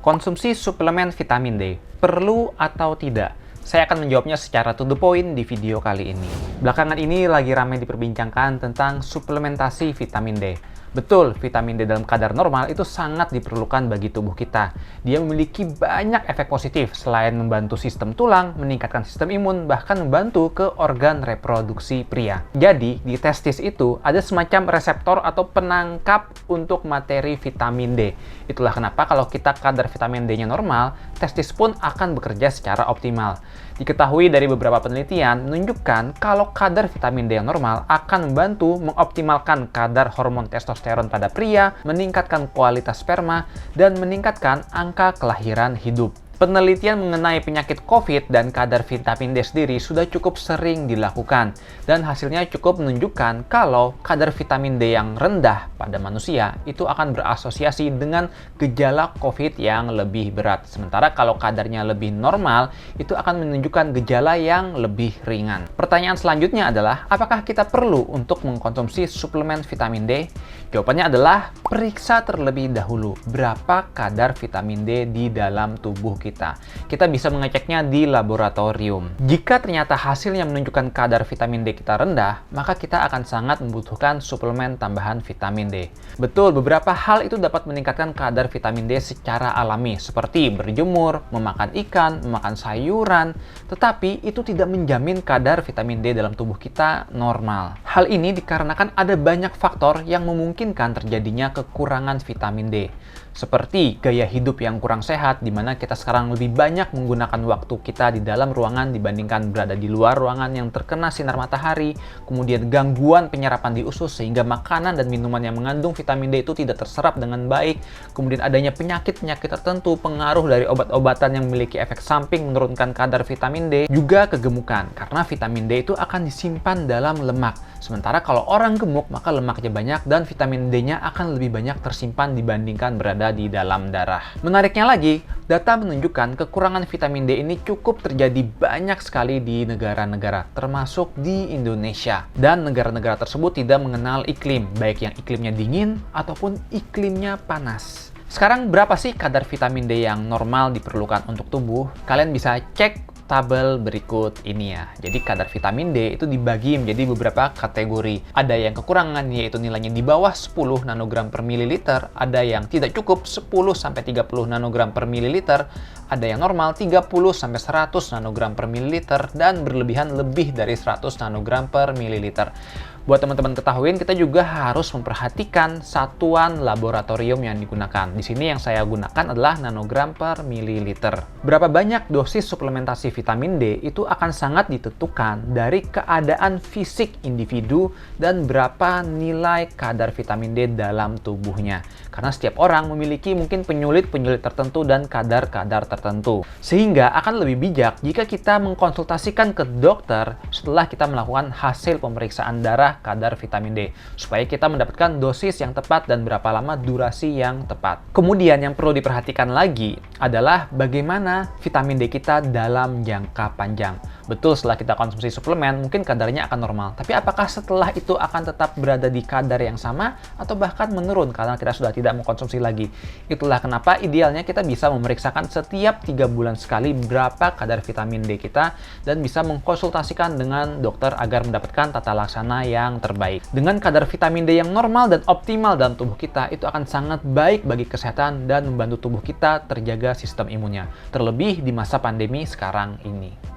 Konsumsi suplemen vitamin D, perlu atau tidak? Saya akan menjawabnya secara to the point di video kali ini. Belakangan ini lagi ramai diperbincangkan tentang suplementasi vitamin D. Betul, vitamin D dalam kadar normal itu sangat diperlukan bagi tubuh kita. Dia memiliki banyak efek positif selain membantu sistem tulang, meningkatkan sistem imun, bahkan membantu ke organ reproduksi pria. Jadi, di testis itu ada semacam reseptor atau penangkap untuk materi vitamin D. Itulah kenapa kalau kita kadar vitamin D-nya normal, testis pun akan bekerja secara optimal. Diketahui dari beberapa penelitian menunjukkan kalau kadar vitamin D yang normal akan membantu mengoptimalkan kadar hormon testosteron pada pria, meningkatkan kualitas sperma, dan meningkatkan angka kelahiran hidup. Penelitian mengenai penyakit COVID dan kadar vitamin D sendiri sudah cukup sering dilakukan, dan hasilnya cukup menunjukkan kalau kadar vitamin D yang rendah pada manusia itu akan berasosiasi dengan gejala COVID yang lebih berat. Sementara kalau kadarnya lebih normal, itu akan menunjukkan gejala yang lebih ringan. Pertanyaan selanjutnya adalah, apakah kita perlu untuk mengkonsumsi suplemen vitamin D? Jawabannya adalah, periksa terlebih dahulu berapa kadar vitamin D di dalam tubuh kita. Kita bisa mengeceknya di laboratorium. Jika ternyata hasilnya menunjukkan kadar vitamin D kita rendah, maka kita akan sangat membutuhkan suplemen tambahan vitamin D. Betul, beberapa hal itu dapat meningkatkan kadar vitamin D secara alami, seperti berjemur, memakan ikan, memakan sayuran, tetapi itu tidak menjamin kadar vitamin D dalam tubuh kita normal. Hal ini dikarenakan ada banyak faktor yang memungkinkan terjadinya kekurangan vitamin D. Seperti gaya hidup yang kurang sehat, di mana kita sekarang lebih banyak menggunakan waktu kita di dalam ruangan dibandingkan berada di luar ruangan yang terkena sinar matahari, kemudian gangguan penyerapan di usus sehingga makanan dan minuman yang mengandung vitamin D itu tidak terserap dengan baik, kemudian adanya penyakit-penyakit tertentu, pengaruh dari obat-obatan yang memiliki efek samping menurunkan kadar vitamin D, juga kegemukan, karena vitamin D itu akan disimpan dalam lemak. Sementara kalau orang gemuk, maka lemaknya banyak dan vitamin D-nya akan lebih banyak tersimpan dibandingkan berada di dalam darah. Menariknya lagi, data menunjukkan kekurangan vitamin D ini cukup terjadi banyak sekali di negara-negara, termasuk di Indonesia. Dan negara-negara tersebut tidak mengenal iklim, baik yang iklimnya dingin ataupun iklimnya panas. Sekarang berapa sih kadar vitamin D yang normal diperlukan untuk tubuh? Kalian bisa cek tabel berikut ini ya. Jadi kadar vitamin D itu dibagi menjadi beberapa kategori. Ada yang kekurangan, yaitu nilainya di bawah 10 nanogram per mililiter. Ada yang tidak cukup 10-30 nanogram per mililiter. Ada yang normal 30-100 nanogram per mililiter. Dan berlebihan lebih dari 100 nanogram per mililiter. Buat teman-teman ketahuin, kita juga harus memperhatikan satuan laboratorium yang digunakan. Di sini yang saya gunakan adalah nanogram per mililiter. Berapa banyak dosis suplementasi vitamin D itu akan sangat ditentukan dari keadaan fisik individu dan berapa nilai kadar vitamin D dalam tubuhnya. Karena setiap orang memiliki mungkin penyulit-penyulit tertentu dan kadar-kadar tertentu. Sehingga akan lebih bijak jika kita mengkonsultasikan ke dokter setelah kita melakukan hasil pemeriksaan darah kadar vitamin D, supaya kita mendapatkan dosis yang tepat dan berapa lama durasi yang tepat. Kemudian yang perlu diperhatikan lagi adalah bagaimana vitamin D kita dalam jangka panjang. Betul, setelah kita konsumsi suplemen, mungkin kadarnya akan normal. Tapi apakah setelah itu akan tetap berada di kadar yang sama atau bahkan menurun karena kita sudah tidak mengkonsumsi lagi? Itulah kenapa idealnya kita bisa memeriksakan setiap 3 bulan sekali berapa kadar vitamin D kita dan bisa mengkonsultasikan dengan dokter agar mendapatkan tata laksana yang terbaik. Dengan kadar vitamin D yang normal dan optimal dalam tubuh kita, itu akan sangat baik bagi kesehatan dan membantu tubuh kita terjaga sistem imunnya. Terlebih di masa pandemi sekarang ini.